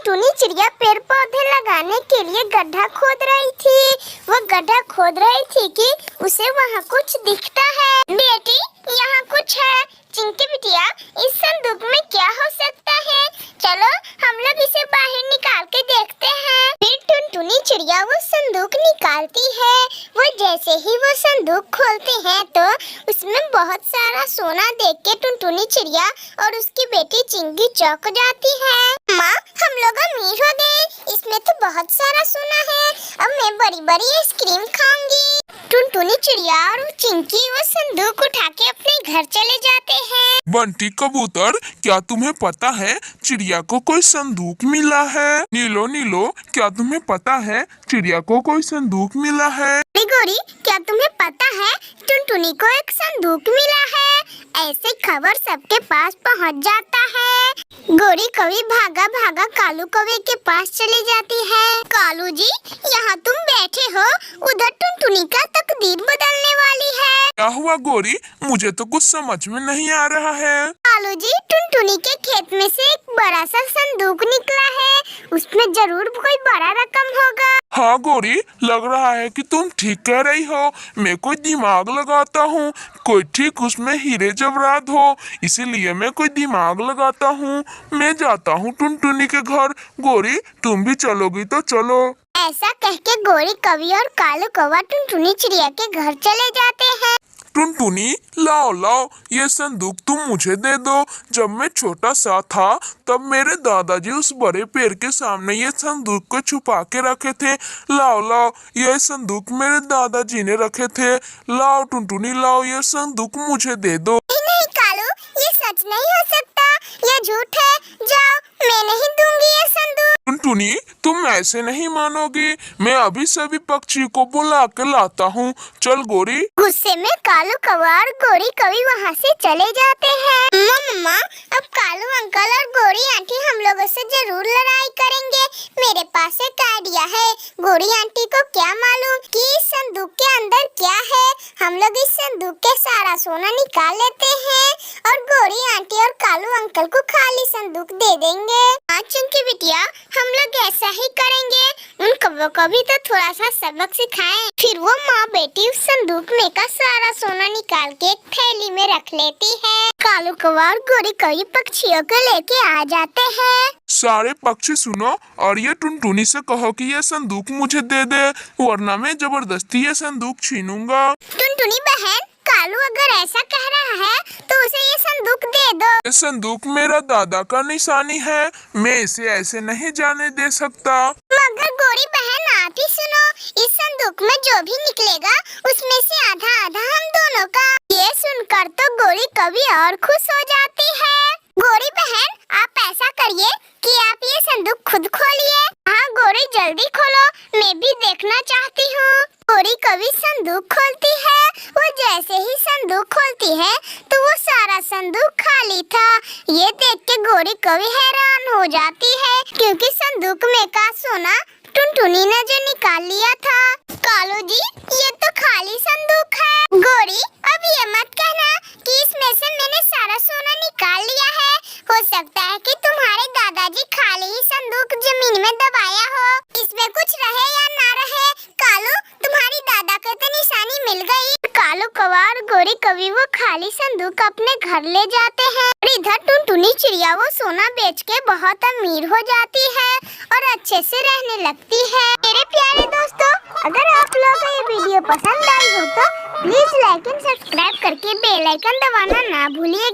टुनटुनी चिड़िया पेड़ पौधे लगाने के लिए गड्ढा खोद रही थी। वो गड्ढा खोद रही थी कि उसे वहाँ कुछ दिखता है। बेटी, यहाँ कुछ है। चिंकी बिटिया, इस संदूक में क्या हो सकता है? चलो हम लोग इसे बाहर निकाल के देखते हैं। फिर टुनटुनी चिड़िया वो संदूक निकालती है। वो जैसे ही वो संदूक खोलते हैं तो उसमें बहुत सारा सोना देख के टुनटुनी चिड़िया और उसकी बेटी चिंकी चौंक जाती है। माँ, हम लोग अमीर हो गए। इसमें तो बहुत सारा सोना है। अब मैं बड़ी बड़ी आइसक्रीम खाऊंगी। टुनटुनी चिड़िया और चिंकी वो संदूक उठा के अपने घर चले जाते हैं। बंटी कबूतर, क्या तुम्हें पता है चिड़िया को कोई संदूक मिला है? नीलो नीलो, क्या तुम्हें पता है चिड़िया को कोई संदूक मिला है? गोरी, क्या तुम्हें पता है टुनटुनी को एक संदूक मिला है? ऐसे खबर सबके पास पहुंच जाता है। गोरी कभी भागा भागा कालू कौवे के पास चली जाती है। कालू जी, यहाँ तुम बैठे हो, उधर टुनटुनी का तकदीर बदलने वाली है। क्या हुआ गोरी? मुझे तो कुछ समझ में नहीं आ रहा है। कालू जी, टुनटुनी के खेत में से एक बड़ा सा संदूक निकला है। उसमें जरूर कोई बड़ा रकम होगा। हाँ गोरी, लग रहा है कि तुम ठीक कह रही हो। मैं कोई दिमाग लगाता हूँ, कोई ठीक उसमें हीरे जवाहरात हो, इसीलिए मैं कोई दिमाग लगाता हूँ। मैं जाता हूँ टुनटुनी के घर। गोरी, तुम भी चलोगी तो चलो। ऐसा कह के गोरी कवि और कालू कौवा टुनटुनी चिड़िया के घर चले जाते हैं। टुनटुनी, लाओ लाओ, ये संदूक तुम मुझे दे दो। जब मैं छोटा सा था तब मेरे दादाजी उस बड़े पेड़ के सामने ये संदूक को छुपा के रखे थे। लाओ लाओ, ये संदूक मेरे दादाजी ने रखे थे। लाओ टुनटुनी, लाओ, ये संदूक मुझे दे दो। नहीं कालू, ये सच नहीं हो सकता, ये झूठ है। जाओ, मैं नहीं दूंगी ये संदूक। टुनटुनी, तुम ऐसे नहीं मानोगी। मैं अभी सभी पक्षी को बुला के लाता हूँ। चल गोरी। गुस्से में कालू कौवा और गोरी कवि वहाँ से चले जाते हैं। मम्मा, अब कालू अंकल और गोरी आंटी हम लोगों से जरूर लड़ाई करेंगे। मेरे पास एक आइडिया है। गोरी आंटी को क्या मालूम कि इस संदूक के अंदर क्या है। हम लोग इस संदूक के सारा सोना निकाल लेते हैं और गोरी आंटी और कालू अंकल को खाली संदूक दे देंगे। हाँ चिंकी बिटिया, हम लोग ऐसा ही करेंगे। उन कौवों को भी तो थोड़ा सा सबक सिखाएं। फिर वो माँ बेटी उस संदूक में का सारा सोना निकाल के एक थैली में रख लेती है। कालू कौवा और गोरी कवि पक्षियों को लेके आ जाते हैं। सारे पक्षी सुनो और ये टुनटुनी से कहो कि ये संदूक मुझे दे दे, वरना मैं जबरदस्ती ये संदूक छीनूंगा। टुनटुनी बहन, कालू अगर ऐसा कह रहा है तो उसे ये संदूक दे दो। ये संदूक मेरा दादा का निशानी है, मैं इसे ऐसे नहीं जाने दे सकता। मगर गोरी बहन, आप ही सुनो, इस संदूक में जो भी निकलेगा उसमें से आधा आधा हम दोनों का। ये सुनकर तो गोरी कवि और खुश हो जाती है। गोरी बहन, आप ऐसा करिए कि आप ये संदूक खुद खोलिए। हाँ गोरी, जल्दी खोलो, मैं भी देखना चाहती हूँ। गोरी कवि संदूक खोलती है। वो जैसे ही संदूक खोलती है तो वो सारा संदूक खाली था। ये देख के गोरी कवि हैरान हो जाती है, क्योंकि संदूक में का सोना टुनटुनी ने जो निकाल लिया था। कालू जी, ये तो खाली संदूक है। गोरी, अब ये मत कहना कि इसमें से मैंने सारा सोना निकाल लिया है। हो सकता है कि तुम्हारे दादाजी खाली ही संदूक जमीन में दबाया हो। इसमें कुछ रहे या ना रहे, कालू तुम्हारी दादा को तो निशानी मिल गई। कालू कौवा और गोरी कवि वो खाली संदूक अपने घर ले जाते हैं। और इधर टुनटुनी चिड़िया वो सोना बेच के बहुत अमीर हो जाती है और अच्छे से रहने लगती है। मेरे प्यारे दोस्तों, अगर आप लोगों को ये वीडियो पसंद आई हो तो प्लीज लाइक एंड सब्सक्राइब करके बेल आइकन दबाना ना भूलिएगा।